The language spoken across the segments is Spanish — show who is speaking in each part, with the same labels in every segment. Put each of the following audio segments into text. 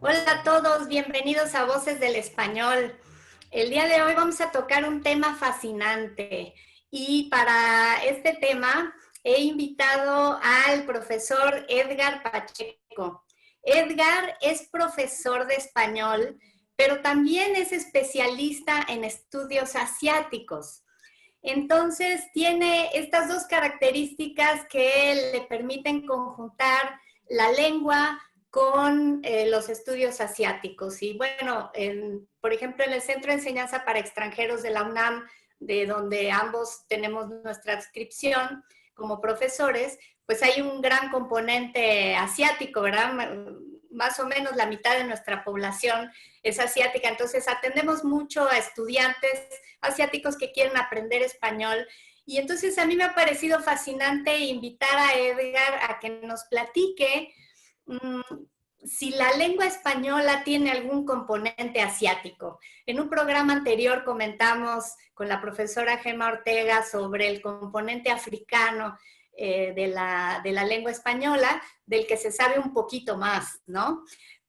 Speaker 1: Hola a todos, bienvenidos a Voces del Español. El día de hoy vamos a tocar un tema fascinante y para este tema he invitado al profesor Edgar Pacheco. Edgar es profesor de español, pero también es especialista en estudios asiáticos. Entonces tiene estas dos características que le permiten conjuntar la lengua con los estudios asiáticos. Y bueno, por ejemplo, en el Centro de Enseñanza para Extranjeros de la UNAM, de donde ambos tenemos nuestra adscripción como profesores, pues hay un gran componente asiático, ¿verdad? Más o menos la mitad de nuestra población es asiática, entonces atendemos mucho a estudiantes asiáticos que quieren aprender español. Y entonces a mí me ha parecido fascinante invitar a Edgar a que nos platique si la lengua española tiene algún componente asiático. En un programa anterior comentamos con la profesora Gemma Ortega sobre el componente africano de la lengua española, del que se sabe un poquito más, ¿no?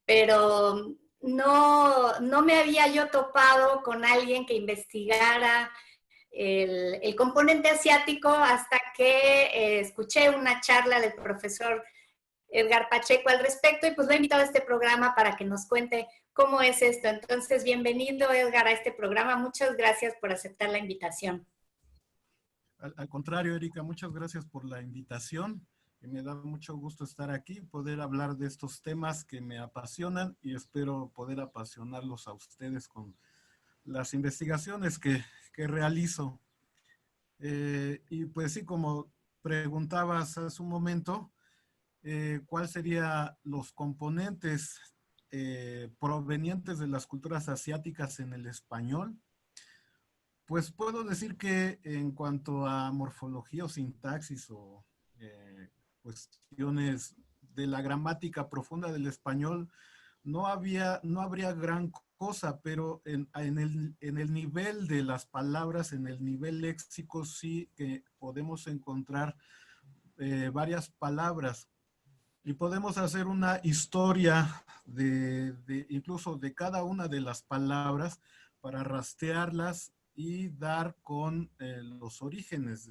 Speaker 1: Pero no me había yo topado con alguien que investigara el componente asiático hasta que escuché una charla del profesor Edgar Pacheco al respecto y pues lo he invitado a este programa para que nos cuente cómo es esto. Entonces, bienvenido Edgar a este programa. Muchas gracias por aceptar la invitación.
Speaker 2: Al contrario, Erika, muchas gracias por la invitación. Me da mucho gusto estar aquí, poder hablar de estos temas que me apasionan y espero poder apasionarlos a ustedes con las investigaciones que realizo. Y pues sí, como preguntabas hace un momento, ¿cuál serían los componentes provenientes de las culturas asiáticas en el español? Pues puedo decir que en cuanto a morfología o sintaxis o cuestiones de la gramática profunda del español, no habría gran cosa, pero en el nivel de las palabras, en el nivel léxico, sí que podemos encontrar varias palabras y podemos hacer una historia incluso de cada una de las palabras para rastrearlas y dar con los orígenes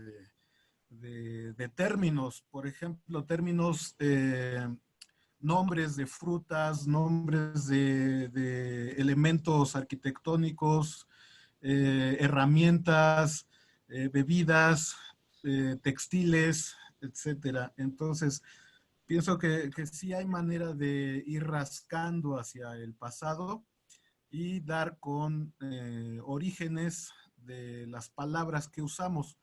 Speaker 2: de términos, por ejemplo, términos, nombres de frutas, nombres de elementos arquitectónicos, herramientas, bebidas, textiles, etcétera. Entonces, pienso que sí hay manera de ir rascando hacia el pasado y dar con orígenes de las palabras que usamos.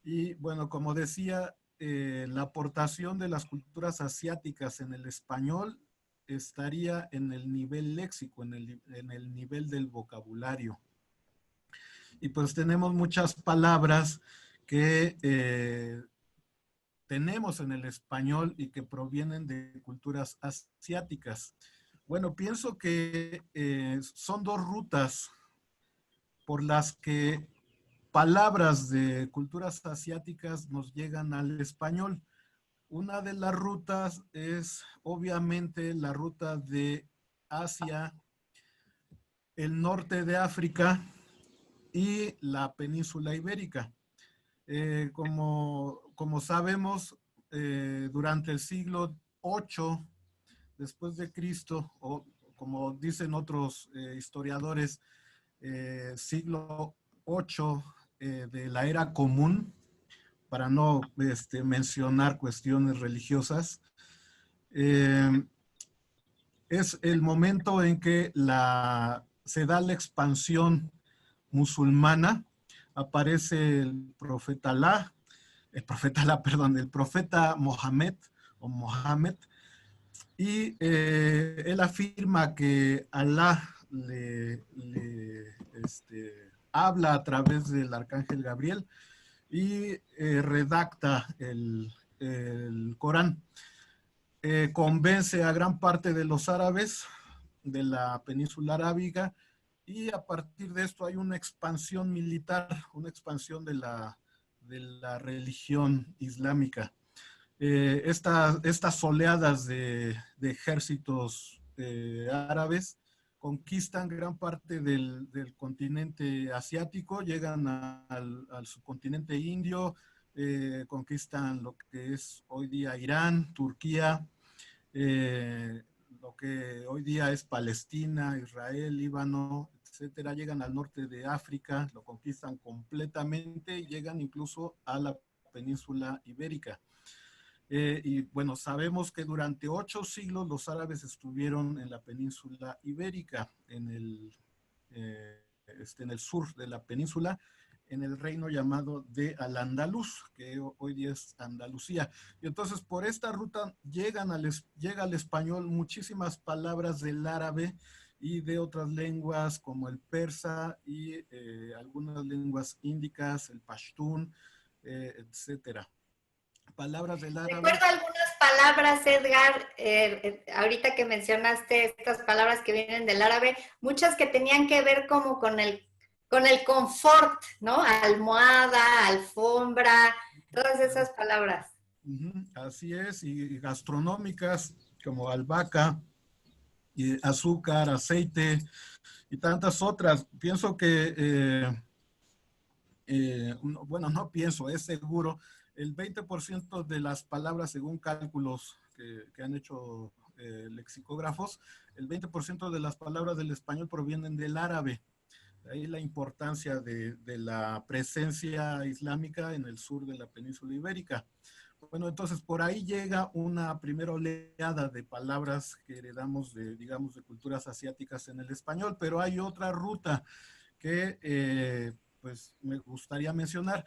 Speaker 2: Y bueno, como decía, la aportación de las culturas asiáticas en el español estaría en el nivel léxico, en el nivel del vocabulario. Y pues tenemos muchas palabras que tenemos en el español y que provienen de culturas asiáticas. Bueno, pienso que son dos rutas por las que palabras de culturas asiáticas nos llegan al español. Una de las rutas es obviamente la ruta de Asia, el norte de África y la península ibérica. Como sabemos, durante el siglo VIII después de Cristo, o como dicen otros historiadores, siglo VIII de la era común, para no mencionar cuestiones religiosas, es el momento en que se da la expansión musulmana, aparece el profeta Mohammed o Mohammed, y él afirma que Alá habla a través del arcángel Gabriel y redacta el Corán. Convence a gran parte de los árabes de la península arábiga y a partir de esto hay una expansión militar, una expansión de la religión islámica. estas oleadas de ejércitos árabes conquistan gran parte del continente asiático, llegan al subcontinente indio, conquistan lo que es hoy día Irán, Turquía, lo que hoy día es Palestina, Israel, Líbano, etcétera, llegan al norte de África, lo conquistan completamente y llegan incluso a la península ibérica. Y bueno, sabemos que durante 8 siglos los árabes estuvieron en la península ibérica, en el sur de la península, en el reino llamado de Al-Andalus, que hoy día es Andalucía. Y entonces por esta ruta llega al español muchísimas palabras del árabe y de otras lenguas como el persa y algunas lenguas índicas, el pashtún, etcétera. Palabras del árabe.
Speaker 1: Recuerdo algunas palabras, Edgar, ahorita que mencionaste estas palabras que vienen del árabe, muchas que tenían que ver como con el confort, ¿no? Almohada, alfombra, todas esas palabras.
Speaker 2: Así es, y gastronómicas como albahaca, y azúcar, aceite y tantas otras. Pienso que, bueno, no pienso, es seguro, el 20% de las palabras, según cálculos que han hecho lexicógrafos, el 20% de las palabras del español provienen del árabe. De ahí la importancia de la presencia islámica en el sur de la península ibérica. Bueno, entonces por ahí llega una primera oleada de palabras que heredamos digamos, de culturas asiáticas en el español, pero hay otra ruta que pues me gustaría mencionar.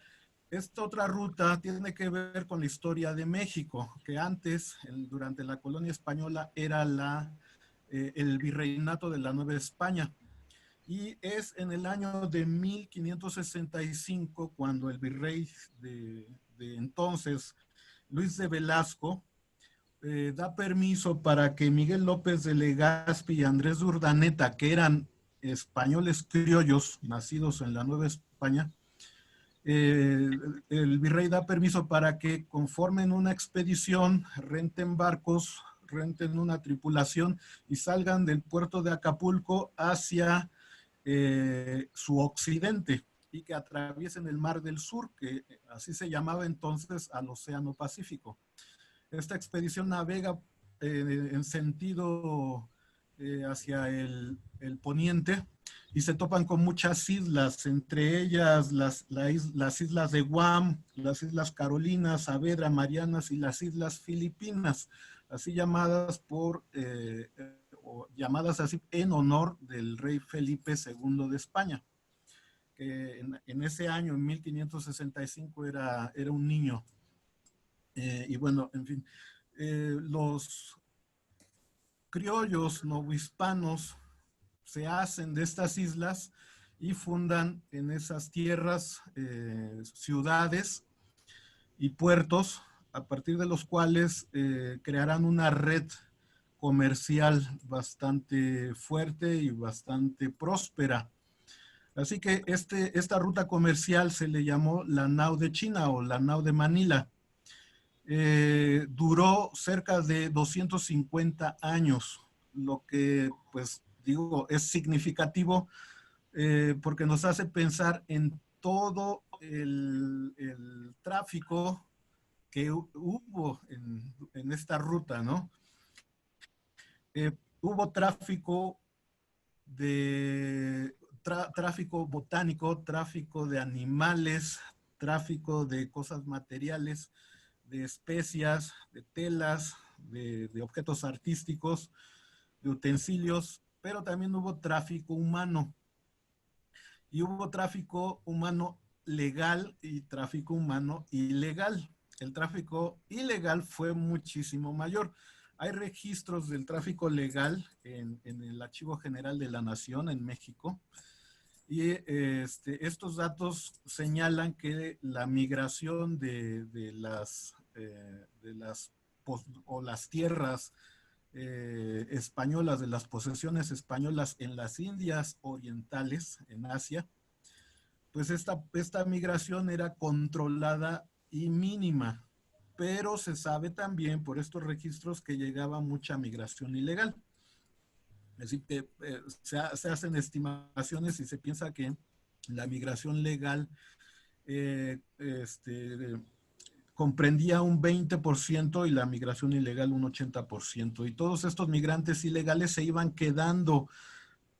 Speaker 2: Esta otra ruta tiene que ver con la historia de México, que antes, durante la colonia española, era el virreinato de la Nueva España. Y es en el año de 1565 cuando el virrey de entonces, Luis de Velasco, da permiso para que Miguel López de Legazpi y Andrés de Urdaneta, que eran españoles criollos nacidos en la Nueva España, eh, el virrey da permiso para que conformen una expedición, renten barcos, renten una tripulación y salgan del puerto de Acapulco hacia su occidente y que atraviesen el Mar del Sur, que así se llamaba entonces al Océano Pacífico. Esta expedición navega en sentido hacia el poniente y se topan con muchas islas, entre ellas las islas de Guam, las islas Carolinas, Saavedra, Marianas y las islas Filipinas, así llamadas o llamadas así en honor del rey Felipe II de España, que en ese año, en 1565, era un niño. Y bueno, en fin, los criollos novohispanos se hacen de estas islas y fundan en esas tierras ciudades y puertos, a partir de los cuales crearán una red comercial bastante fuerte y bastante próspera. Así que esta ruta comercial se le llamó la Nao de China o la Nao de Manila. Duró cerca de 250 años, lo que pues digo es significativo porque nos hace pensar en todo el tráfico que hubo en esta ruta, ¿no? Hubo tráfico tráfico botánico, tráfico de animales, tráfico de cosas materiales, de especias, de telas, de objetos artísticos, de utensilios, pero también hubo tráfico humano. Y hubo tráfico humano legal y tráfico humano ilegal. El tráfico ilegal fue muchísimo mayor. Hay registros del tráfico legal en el Archivo General de la Nación en México. Y estos datos señalan que la migración de las tierras españolas, de las posesiones españolas en las Indias Orientales, en Asia, pues esta migración era controlada y mínima. pero se sabe también por estos registros que llegaba mucha migración ilegal. Así que se hacen estimaciones y se piensa que la migración legal comprendía un 20% y la migración ilegal un 80%. Y todos estos migrantes ilegales se iban quedando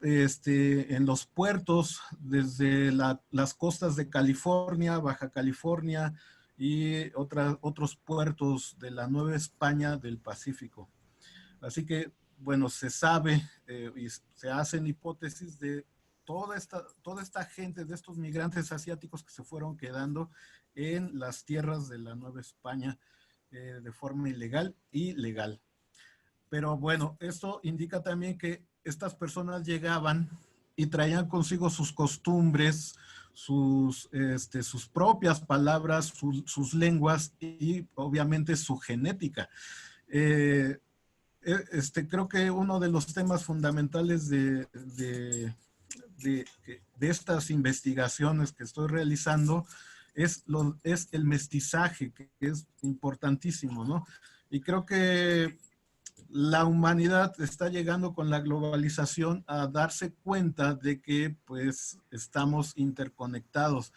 Speaker 2: en los puertos desde las costas de California, Baja California y otros puertos de la Nueva España del Pacífico. Así que, bueno, se sabe y se hacen hipótesis de toda esta gente, de estos migrantes asiáticos que se fueron quedando en las tierras de la Nueva España de forma ilegal y legal. Pero bueno, esto indica también que estas personas llegaban y traían consigo sus costumbres, sus propias palabras, sus lenguas y obviamente su genética. Eh, Creo que uno de los temas fundamentales de estas investigaciones que estoy realizando es el mestizaje, que es importantísimo, ¿no? Y creo que la humanidad está llegando con la globalización a darse cuenta de que pues estamos interconectados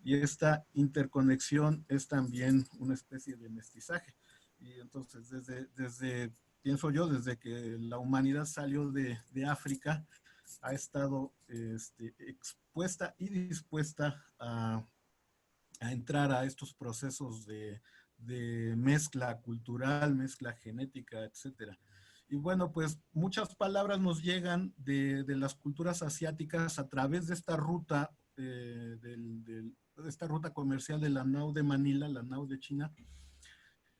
Speaker 2: y esta interconexión es también una especie de mestizaje. Y entonces pienso yo, desde que la humanidad salió de África, ha estado expuesta y dispuesta a entrar a estos procesos de mezcla cultural, mezcla genética, etcétera. Y bueno, pues muchas palabras nos llegan de las culturas asiáticas a través de esta ruta, de esta ruta comercial de la Nao de Manila, la Nao de China.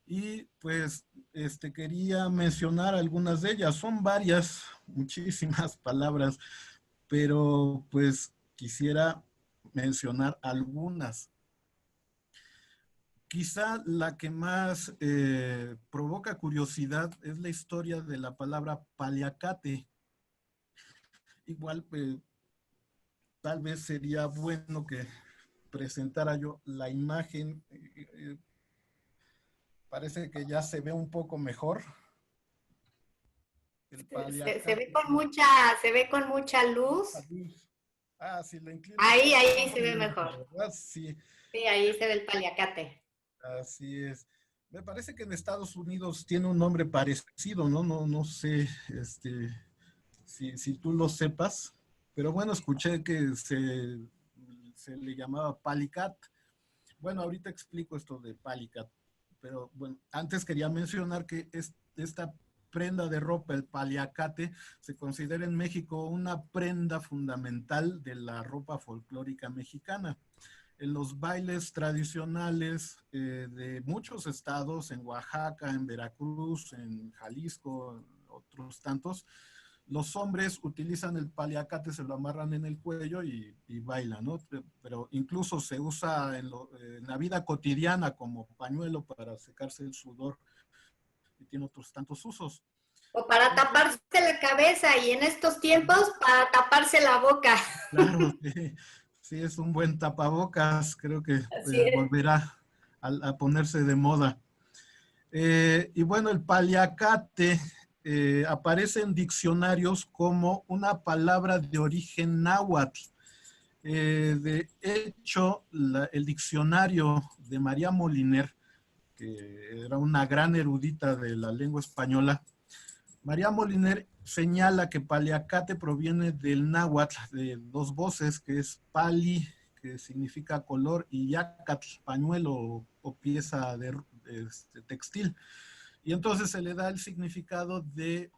Speaker 2: Y pues quería mencionar algunas de ellas. Son varias, muchísimas palabras, pero pues quisiera mencionar algunas. Quizá la que más provoca curiosidad es la historia de la palabra paliacate. Igual, tal vez sería bueno que presentara yo la imagen. Parece que ya se ve un poco mejor. El paliacate.
Speaker 1: Se ve con mucha luz.
Speaker 2: Ah, si la inclino un
Speaker 1: Ahí
Speaker 2: poco,
Speaker 1: se ve mejor.
Speaker 2: ¿verdad? Sí.
Speaker 1: Sí, ahí se ve el paliacate.
Speaker 2: Así es. Me parece que en Estados Unidos tiene un nombre parecido, ¿no? No sé si tú lo sepas, pero bueno, escuché que se le llamaba Palicat. Bueno, ahorita explico esto de Palicat, pero bueno, antes quería mencionar que esta prenda de ropa, el paliacate, se considera en México una prenda fundamental de la ropa folclórica mexicana. En los bailes tradicionales de muchos estados, en Oaxaca, en Veracruz, en Jalisco, otros tantos, los hombres utilizan el paliacate, se lo amarran en el cuello y bailan, ¿no? Pero incluso se usa en la vida cotidiana como pañuelo para secarse el sudor y tiene otros tantos usos.
Speaker 1: O para taparse la cabeza y en estos tiempos para taparse la boca.
Speaker 2: Claro, sí, sí es un buen tapabocas, creo que volverá a ponerse de moda. Y bueno, el paliacate aparece en diccionarios como una palabra de origen náhuatl. De hecho, el diccionario de María Moliner, que era una gran erudita de la lengua española, María Moliner señala que paliacate proviene del náhuatl de dos voces, que es pali, que significa color, y yacatl, pañuelo o pieza de textil. Y entonces se le da el significado de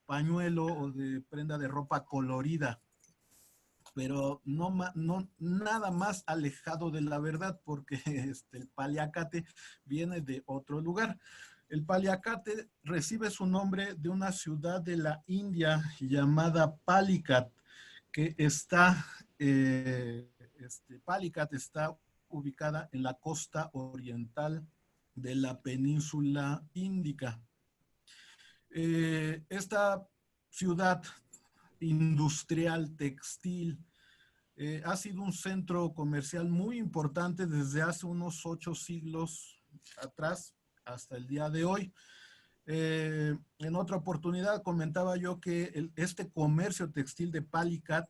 Speaker 2: pañuelo o de prenda de ropa colorida, pero no nada más alejado de la verdad, porque el paliacate viene de otro lugar. El paliacate recibe su nombre de una ciudad de la India llamada Palicat, que Palicat está ubicada en la costa oriental de la península índica. Esta ciudad industrial textil ha sido un centro comercial muy importante desde hace unos 8 siglos atrás hasta el día de hoy. En otra oportunidad comentaba yo que este comercio textil de Palicat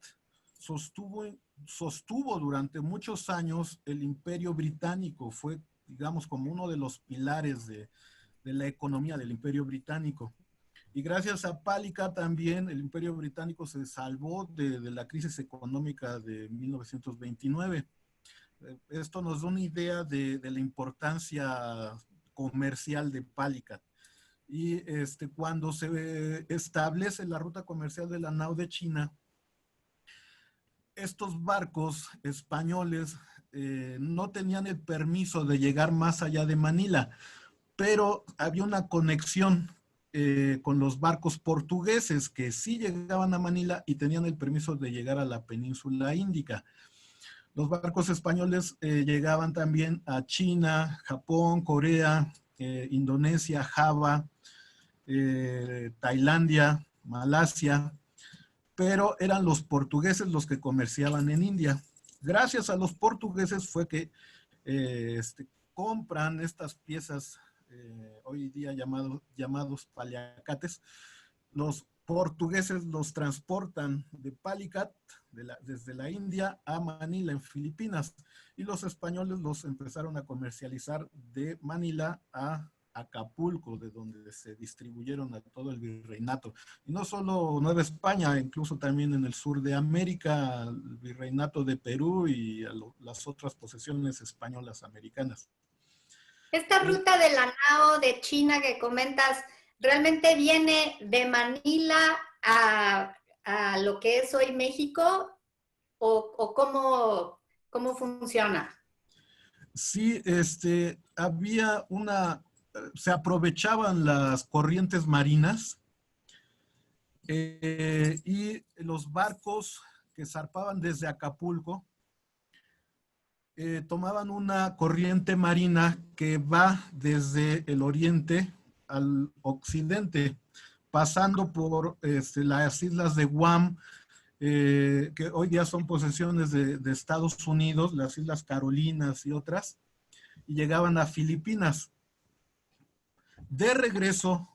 Speaker 2: sostuvo durante muchos años el Imperio Británico, fue, digamos, como uno de los pilares de la economía del Imperio Británico. Y gracias a Palicat también el Imperio Británico se salvó de la crisis económica de 1929. Esto nos da una idea de la importancia comercial de Palicat. Y cuando se establece la ruta comercial de la nao de China, estos barcos españoles no tenían el permiso de llegar más allá de Manila, pero había una conexión con los barcos portugueses que sí llegaban a Manila y tenían el permiso de llegar a la península índica. Los barcos españoles llegaban también a China, Japón, Corea, Indonesia, Java, Tailandia, Malasia, pero eran los portugueses los que comerciaban en India. Gracias a los portugueses fue que compran estas piezas hoy día llamados paliacates. Los portugueses los transportan de Palicat, desde la India a Manila, en Filipinas, y los españoles los empezaron a comercializar de Manila a Acapulco, de donde se distribuyeron a todo el virreinato. Y no solo Nueva España, incluso también en el sur de América, el virreinato de Perú y las otras posesiones españolas americanas.
Speaker 1: Esta ruta de la nao de China que comentas, ¿realmente viene de Manila a lo que es hoy México? ¿O cómo funciona?
Speaker 2: Sí, se aprovechaban las corrientes marinas y los barcos que zarpaban desde Acapulco tomaban una corriente marina que va desde el oriente al occidente, pasando por las islas de Guam, que hoy día son posesiones de Estados Unidos, las Islas Carolinas y otras, y llegaban a Filipinas. De regreso,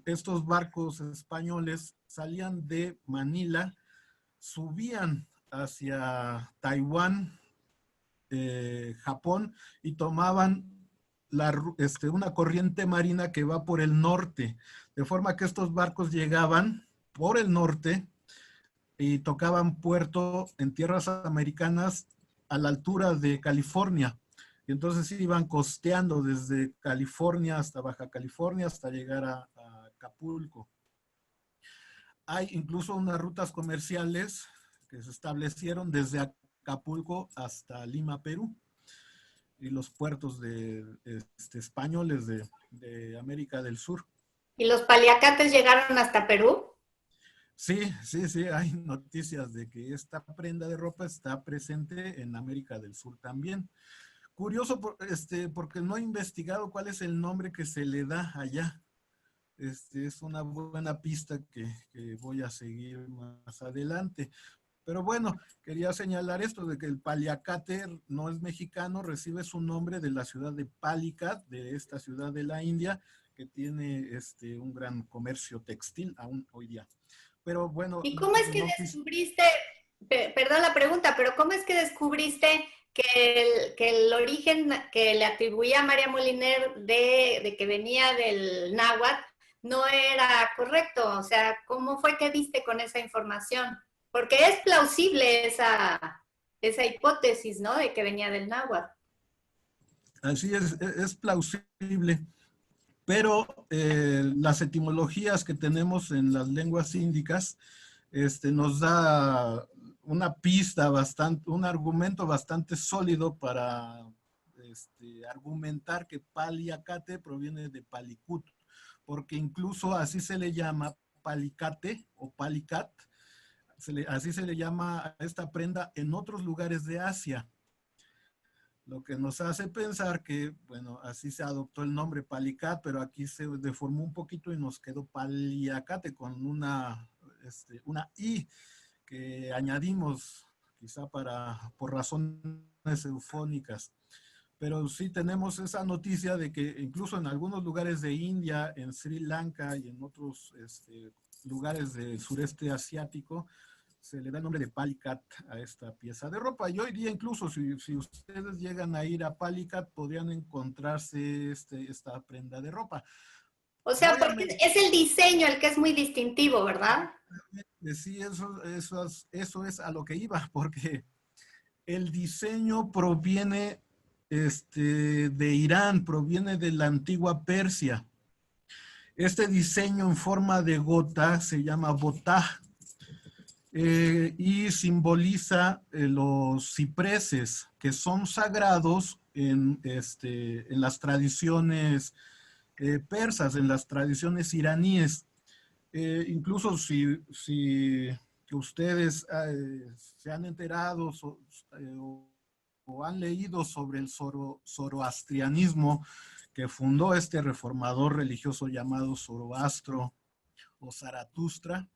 Speaker 2: estos barcos españoles salían de Manila, subían hacia Taiwán, Japón, y tomaban una corriente marina que va por el norte, de forma que estos barcos llegaban por el norte y tocaban puerto en tierras americanas a la altura de California. Y entonces iban costeando desde California hasta Baja California hasta llegar a Acapulco. Hay incluso unas rutas comerciales que se establecieron desde Acapulco hasta Lima, Perú, y los puertos españoles de América del Sur.
Speaker 1: ¿Y los paliacates llegaron hasta Perú?
Speaker 2: Sí, sí, sí, hay noticias de que esta prenda de ropa está presente en América del Sur también. Curioso porque no he investigado cuál es el nombre que se le da allá. Es una buena pista que voy a seguir más adelante. Pero bueno, quería señalar esto de que el paliacate no es mexicano, recibe su nombre de la ciudad de Palicat, de esta ciudad de la India, que tiene un gran comercio textil aún hoy día. Pero bueno,
Speaker 1: ¿Y cómo es que descubriste, perdón la pregunta, pero cómo es que descubriste que el origen que le atribuía a María Moliner de que venía del náhuatl no era correcto? O sea, ¿cómo fue que diste con esa información? Porque es plausible esa hipótesis, ¿no? De que venía del náhuatl.
Speaker 2: Así es plausible, pero las etimologías que tenemos en las lenguas índicas nos da una pista bastante, un argumento bastante sólido para argumentar que Paliacate proviene de Palicut, porque incluso así se le llama Palicate o Palicat, así se le llama a esta prenda en otros lugares de Asia. Lo que nos hace pensar que, bueno, así se adoptó el nombre Palicat, pero aquí se deformó un poquito y nos quedó Paliacate con una I que añadimos quizá por razones eufónicas. pero sí tenemos esa noticia de que incluso en algunos lugares de India, en Sri Lanka y en otros lugares del sureste asiático, se le da el nombre de Palicat a esta pieza de ropa. Y hoy día incluso si ustedes llegan a ir a Palicat, podrían encontrarse esta prenda de ropa.
Speaker 1: O sea, porque es el diseño el que es muy distintivo, ¿verdad?
Speaker 2: Sí, eso es a lo que iba, porque el diseño proviene de Irán, proviene de la antigua Persia. Este diseño en forma de gota se llama botá y simboliza los cipreses que son sagrados en las tradiciones persas, en las tradiciones iraníes. Incluso si ustedes se han enterado o han leído sobre el zoroastrianismo que fundó este reformador religioso llamado Zoroastro o Zaratustra,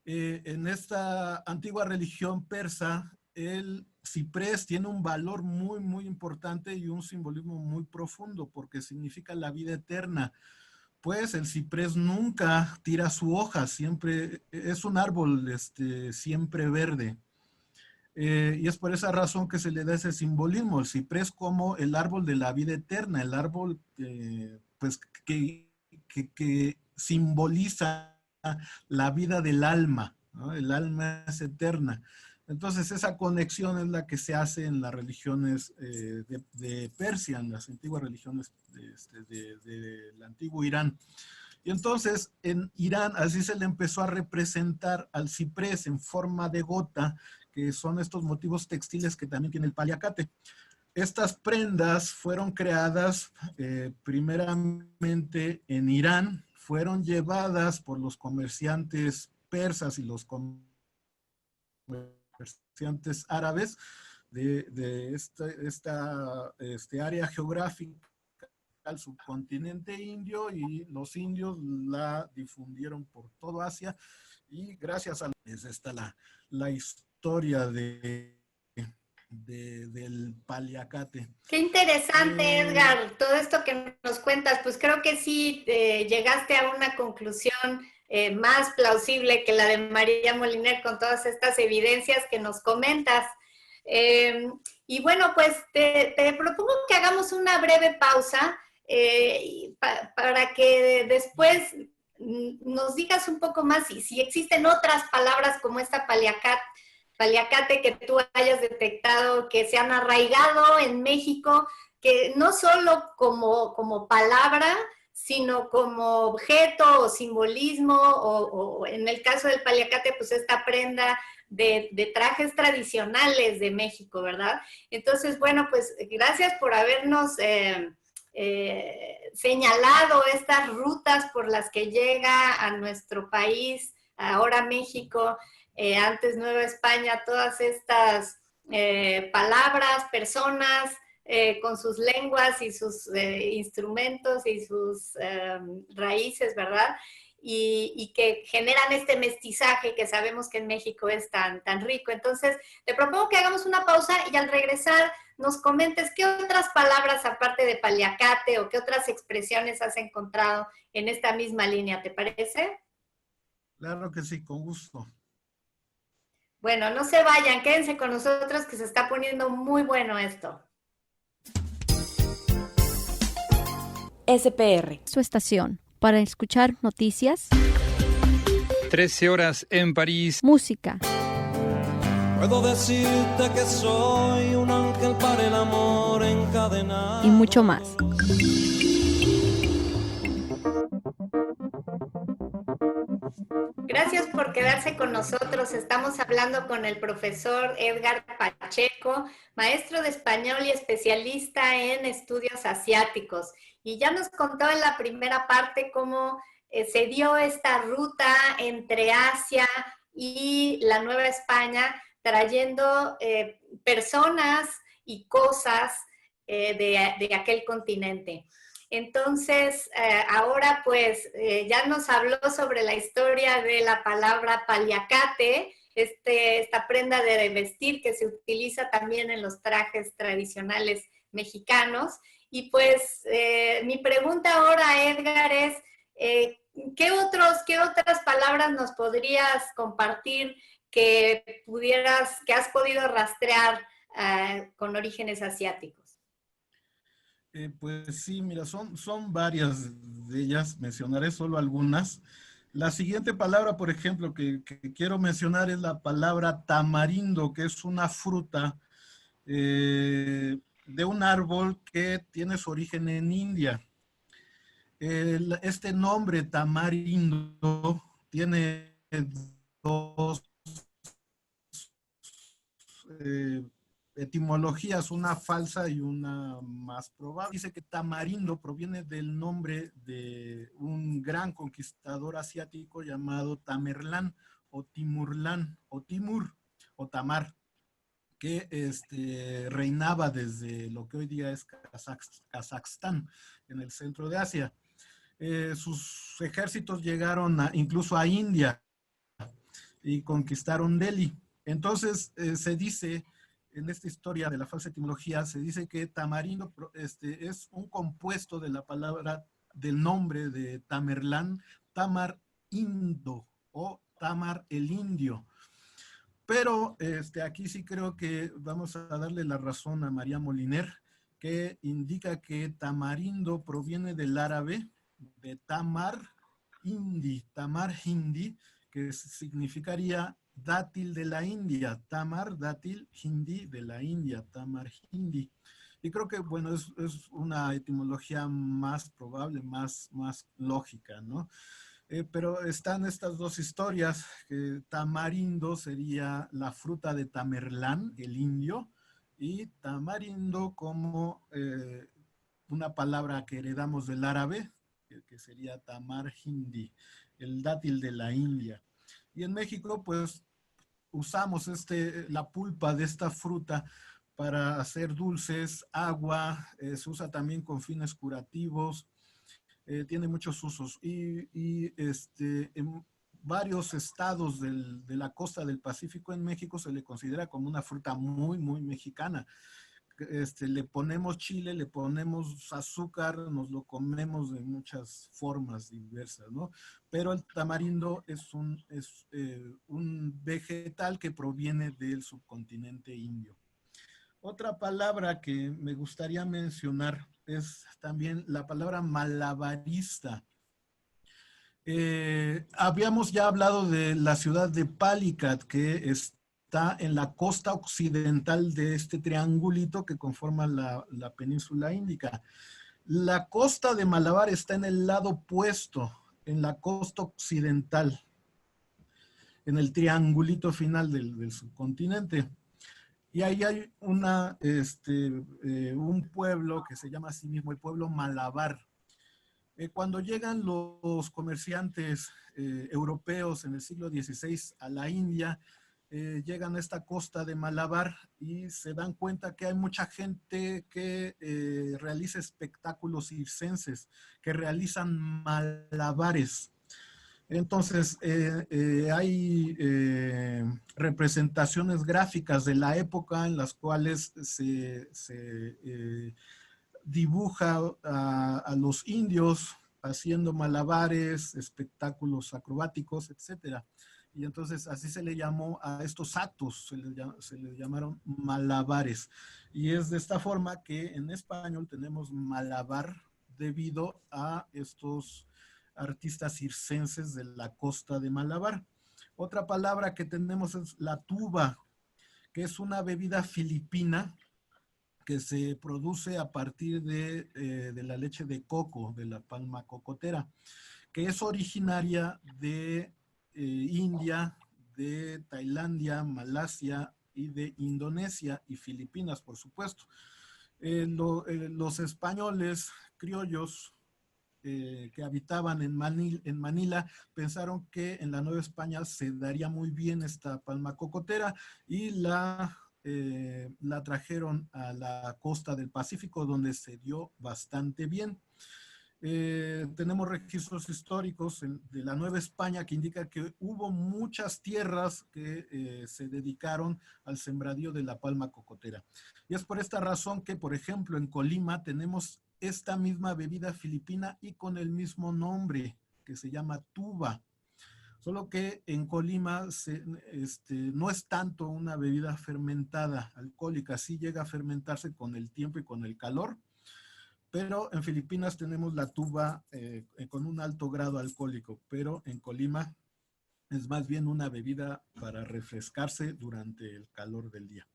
Speaker 2: en esta antigua religión persa, el ciprés tiene un valor muy, muy importante y un simbolismo muy profundo porque significa la vida eterna. Pues el ciprés nunca tira su hoja, siempre es un árbol siempre verde. Y es por esa razón que se le da ese simbolismo, el ciprés como el árbol de la vida eterna, el árbol pues, que simboliza la vida del alma, ¿no? El alma es eterna. Entonces esa conexión es la que se hace en las religiones de Persia, en las antiguas religiones del antiguo Irán. Y entonces en Irán así se le empezó a representar al ciprés en forma de gota, que son estos motivos textiles que también tiene el paliacate. Estas prendas fueron creadas primeramente en Irán, fueron llevadas por los comerciantes persas y los comerciantes árabes de esta área geográfica al subcontinente indio, y los indios la difundieron por todo Asia, y gracias a es esta la historia del paliacate.
Speaker 1: Qué interesante, Edgar, todo esto que nos cuentas. Pues creo que sí llegaste a una conclusión más plausible que la de María Moliner con todas estas evidencias que nos comentas. Y bueno, pues te propongo que hagamos una breve pausa para que después nos digas un poco más si existen otras palabras como esta paliacate que tú hayas detectado que se han arraigado en México, que no solo como palabra, sino como objeto o simbolismo, o en el caso del paliacate, pues esta prenda de trajes tradicionales de México, ¿verdad? Entonces, bueno, pues gracias por habernos señalado estas rutas por las que llega a nuestro país, ahora México, antes Nueva España, todas estas palabras, personas con sus lenguas y sus instrumentos y sus raíces, ¿verdad? Y que generan este mestizaje que sabemos que en México es tan rico. Entonces, te propongo que hagamos una pausa y al regresar nos comentes qué otras palabras, aparte de paliacate, o qué otras expresiones has encontrado en esta misma línea, ¿te parece?
Speaker 2: Claro que sí, con gusto.
Speaker 1: Bueno, no se vayan, quédense con nosotros que se está poniendo muy bueno esto.
Speaker 3: SPR, su estación, para escuchar noticias,
Speaker 4: 13 horas en París,
Speaker 3: música.
Speaker 5: Puedo decirte que soy un ángel para el amor encadenado.
Speaker 3: Y mucho más.
Speaker 1: Gracias por quedarse con nosotros. Estamos hablando con el profesor Edgar Pacheco, maestro de español y especialista en estudios asiáticos. Y ya nos contó en la primera parte cómo se dio esta ruta entre Asia y la Nueva España, trayendo personas y cosas de aquel continente. Entonces, ahora pues ya nos habló sobre la historia de la palabra paliacate, esta prenda de vestir que se utiliza también en los trajes tradicionales mexicanos. Y pues mi pregunta ahora, Edgar, es ¿qué otras palabras nos podrías compartir que has podido rastrear con orígenes asiáticos?
Speaker 2: Pues sí, mira, son varias de ellas, mencionaré solo algunas. La siguiente palabra, por ejemplo, que quiero mencionar es la palabra tamarindo, que es una fruta de un árbol que tiene su origen en India. Este nombre tamarindo tiene dos eh, etimologías, una falsa y una más probable. Dice que tamarindo proviene del nombre de un gran conquistador asiático llamado Tamerlán o Timurlán o Timur o Tamar, que reinaba desde lo que hoy día es Kazajstán, en el centro de Asia. Sus ejércitos llegaron incluso a India y conquistaron Delhi. Entonces se dice, en esta historia de la falsa etimología, se dice que tamarindo es un compuesto de la palabra, del nombre de Tamerlán, Tamar Indo o Tamar el Indio. Pero aquí sí creo que vamos a darle la razón a María Moliner, que indica que tamarindo proviene del árabe, de tamar hindi, que significaría dátil de la India, tamar, dátil, hindi de la India, tamar hindi. Y creo que, bueno, es una etimología más probable, más lógica, ¿no? Pero están estas dos historias, que tamarindo sería la fruta de Tamerlán, el indio, y tamarindo como una palabra que heredamos del árabe, que sería tamar hindi, el dátil de la India. Y en México, pues, usamos la pulpa de esta fruta para hacer dulces, agua, se usa también con fines curativos, tiene muchos usos. En varios estados de la costa del Pacífico en México se le considera como una fruta muy, muy mexicana. Le ponemos chile, le ponemos azúcar, nos lo comemos de muchas formas diversas, ¿no? Pero el tamarindo es un vegetal que proviene del subcontinente indio. Otra palabra que me gustaría mencionar es también la palabra malabarista. Habíamos ya hablado de la ciudad de Palicat, que está en la costa occidental de este triangulito que conforma la península índica. La costa de Malabar está en el lado opuesto, en la costa occidental, en el triangulito final del subcontinente. Y ahí hay un pueblo que se llama a sí mismo el pueblo Malabar. Cuando llegan los comerciantes europeos en el siglo XVI a la India, llegan a esta costa de Malabar y se dan cuenta que hay mucha gente que realiza espectáculos circenses, que realizan malabares. Entonces, hay representaciones gráficas de la época en las cuales se dibuja a los indios haciendo malabares, espectáculos acrobáticos, etc. Y entonces así se le llamó a estos actos, se le llamaron malabares. Y es de esta forma que en español tenemos malabar debido a estos artistas circenses de la costa de Malabar. Otra palabra que tenemos es la tuba, que es una bebida filipina que se produce a partir de la leche de coco, de la palma cocotera, que es originaria de India, de Tailandia, Malasia y de Indonesia y Filipinas, por supuesto. Los españoles criollos que habitaban en Manila pensaron que en la Nueva España se daría muy bien esta palma cocotera y la trajeron a la costa del Pacífico, donde se dio bastante bien. Tenemos registros históricos de la Nueva España que indica que hubo muchas tierras que se dedicaron al sembradío de la palma cocotera. Y es por esta razón que, por ejemplo, en Colima tenemos esta misma bebida filipina y con el mismo nombre, que se llama tuba. Solo que en Colima no es tanto una bebida fermentada alcohólica, sí llega a fermentarse con el tiempo y con el calor, pero en Filipinas tenemos la tuba con un alto grado alcohólico, pero en Colima es más bien una bebida para refrescarse durante el calor del día.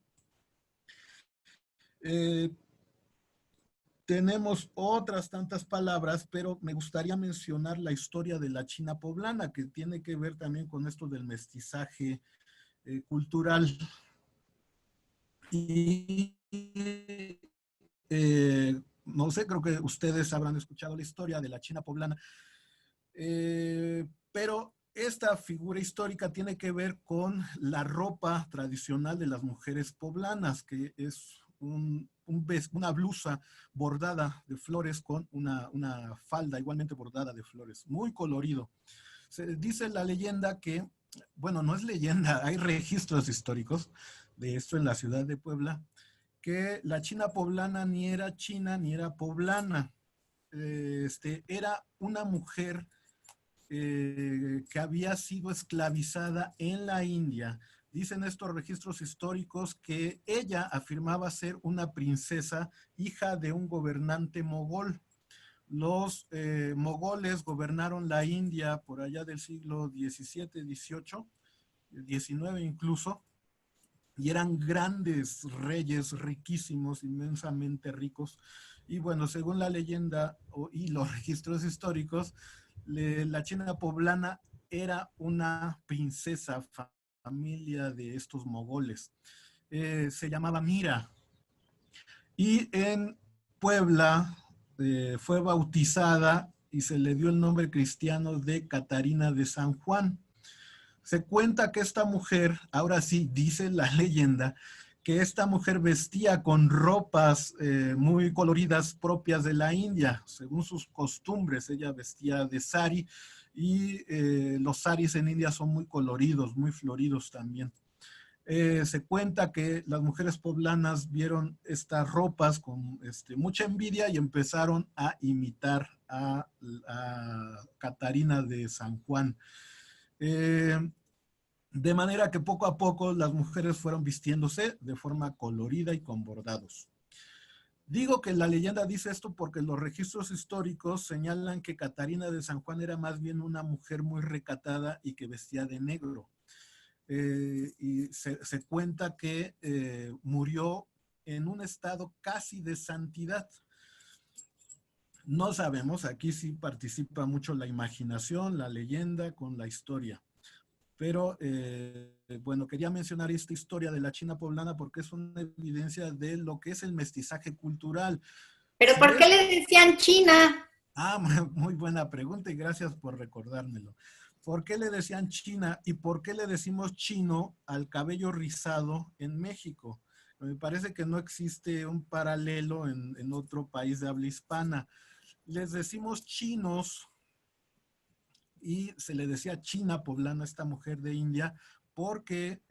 Speaker 2: Tenemos otras tantas palabras, pero me gustaría mencionar la historia de la China poblana, que tiene que ver también con esto del mestizaje cultural. Y no sé, creo que ustedes habrán escuchado la historia de la China poblana, pero esta figura histórica tiene que ver con la ropa tradicional de las mujeres poblanas, que es una blusa bordada de flores con una falda igualmente bordada de flores, muy colorido. Se dice la leyenda que, bueno, no es leyenda, hay registros históricos de esto en la ciudad de Puebla, que la China poblana ni era china ni era poblana. Era una mujer que había sido esclavizada en la India. Dicen estos registros históricos que ella afirmaba ser una princesa, hija de un gobernante mogol. Los mogoles gobernaron la India por allá del siglo XVII, XVIII, XIX incluso, y eran grandes reyes, riquísimos, inmensamente ricos. Y bueno, según la leyenda y los registros históricos, la China poblana era una princesa, familia de estos mogoles. Se llamaba Mira. Y en Puebla fue bautizada y se le dio el nombre cristiano de Catarina de San Juan. Se cuenta que esta mujer, ahora sí, dice la leyenda, que esta mujer vestía con ropas muy coloridas propias de la India. Según sus costumbres, ella vestía de sari y los saris en India son muy coloridos, muy floridos también. Se cuenta que las mujeres poblanas vieron estas ropas con mucha envidia y empezaron a imitar a Catarina de San Juan. De manera que poco a poco las mujeres fueron vistiéndose de forma colorida y con bordados. Digo que la leyenda dice esto porque los registros históricos señalan que Catarina de San Juan era más bien una mujer muy recatada y que vestía de negro. Y se cuenta que murió en un estado casi de santidad. No sabemos, aquí sí participa mucho la imaginación, la leyenda con la historia. Pero, bueno, quería mencionar esta historia de la China poblana porque es una evidencia de lo que es el mestizaje cultural.
Speaker 1: ¿Pero por qué le decían China?
Speaker 2: Ah, muy buena pregunta y gracias por recordármelo. ¿Por qué le decían China y por qué le decimos chino al cabello rizado en México? Me parece que no existe un paralelo en otro país de habla hispana. Les decimos chinos y se le decía China poblana a esta mujer de India porque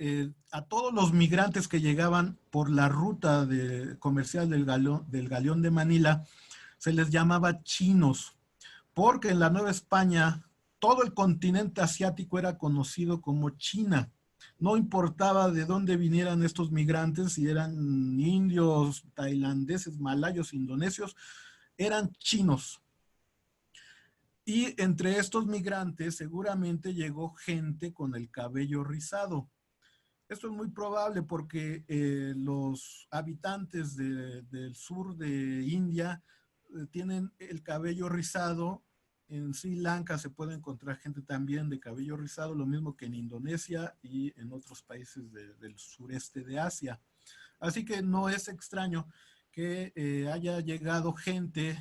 Speaker 2: a todos los migrantes que llegaban por la ruta comercial del Galeón de Manila se les llamaba chinos, porque en la Nueva España todo el continente asiático era conocido como China. No importaba de dónde vinieran estos migrantes, si eran indios, tailandeses, malayos, indonesios, eran chinos. Y entre estos migrantes seguramente llegó gente con el cabello rizado. Esto es muy probable porque los habitantes del sur de India tienen el cabello rizado. En Sri Lanka se puede encontrar gente también de cabello rizado, lo mismo que en Indonesia y en otros países del sureste de Asia. Así que no es extraño que haya llegado gente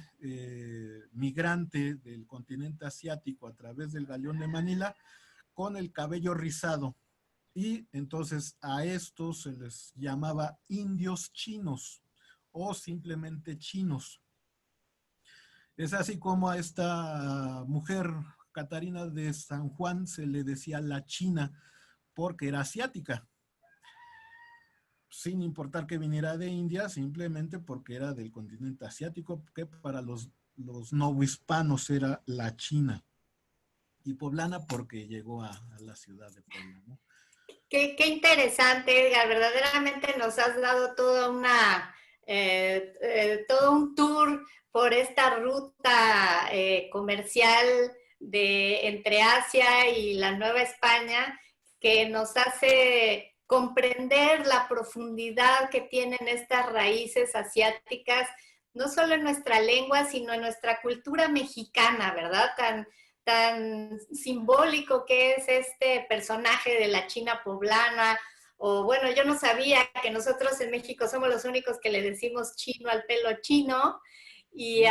Speaker 2: migrante del continente asiático a través del Galeón de Manila con el cabello rizado. Y entonces a estos se les llamaba indios chinos o simplemente chinos. Es así como a esta mujer, Catarina de San Juan, se le decía la China porque era asiática, sin importar que viniera de India, simplemente porque era del continente asiático, que para los novohispanos era la China, y poblana porque llegó a la ciudad de Puebla, ¿no?
Speaker 1: Qué interesante, Edgar. Verdaderamente nos has dado todo un tour por esta ruta comercial entre Asia y la Nueva España, que nos hace comprender la profundidad que tienen estas raíces asiáticas, no solo en nuestra lengua, sino en nuestra cultura mexicana, ¿verdad? Tan simbólico que es este personaje de la China poblana. O bueno, yo no sabía que nosotros en México somos los únicos que le decimos chino al pelo chino. Y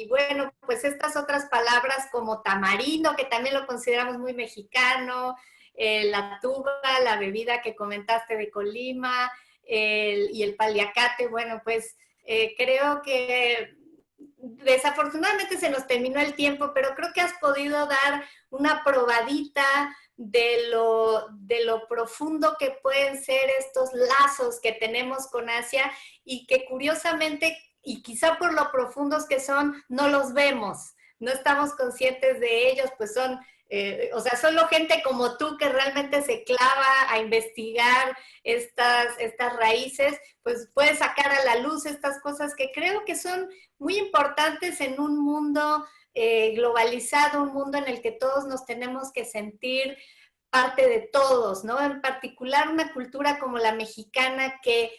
Speaker 1: bueno, pues estas otras palabras como tamarindo, que también lo consideramos muy mexicano, la tuba, la bebida que comentaste de Colima, y el paliacate. Bueno, pues creo que desafortunadamente se nos terminó el tiempo, pero creo que has podido dar una probadita de lo profundo que pueden ser estos lazos que tenemos con Asia y que curiosamente, y quizá por lo profundos que son, no los vemos, no estamos conscientes de ellos, pues son solo gente como tú que realmente se clava a investigar estas raíces, pues puede sacar a la luz estas cosas que creo que son muy importantes en un mundo globalizado, un mundo en el que todos nos tenemos que sentir parte de todos, ¿no? En particular una cultura como la mexicana que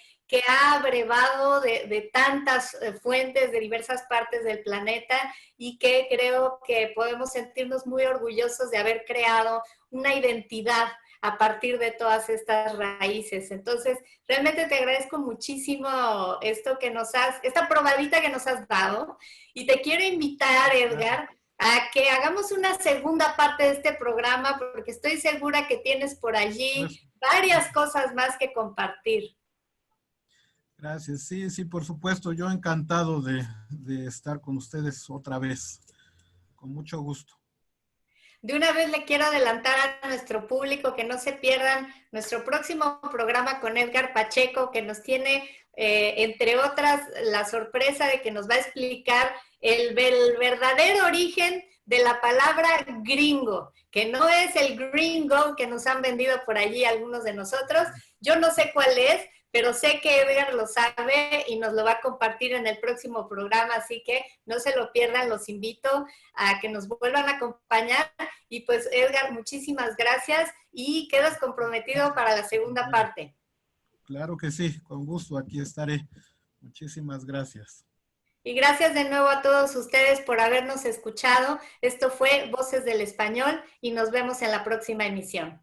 Speaker 1: ha abrevado de tantas fuentes de diversas partes del planeta y que creo que podemos sentirnos muy orgullosos de haber creado una identidad a partir de todas estas raíces. Entonces, realmente te agradezco muchísimo esta probadita que nos has dado, y te quiero invitar, Edgar, a que hagamos una segunda parte de este programa, porque estoy segura que tienes por allí varias cosas más que compartir.
Speaker 2: Gracias, sí, por supuesto, yo encantado de estar con ustedes otra vez, con mucho gusto.
Speaker 1: De una vez le quiero adelantar a nuestro público que no se pierdan nuestro próximo programa con Edgar Pacheco, que nos tiene, entre otras, la sorpresa de que nos va a explicar el verdadero origen de la palabra gringo, que no es el gringo que nos han vendido por allí algunos de nosotros. Yo no sé cuál es, pero sé que Edgar lo sabe y nos lo va a compartir en el próximo programa, así que no se lo pierdan, los invito a que nos vuelvan a acompañar. Y pues, Edgar, muchísimas gracias y quedas comprometido para la segunda parte.
Speaker 2: Claro que sí, con gusto, aquí estaré. Muchísimas gracias.
Speaker 1: Y gracias de nuevo a todos ustedes por habernos escuchado. Esto fue Voces del Español y nos vemos en la próxima emisión.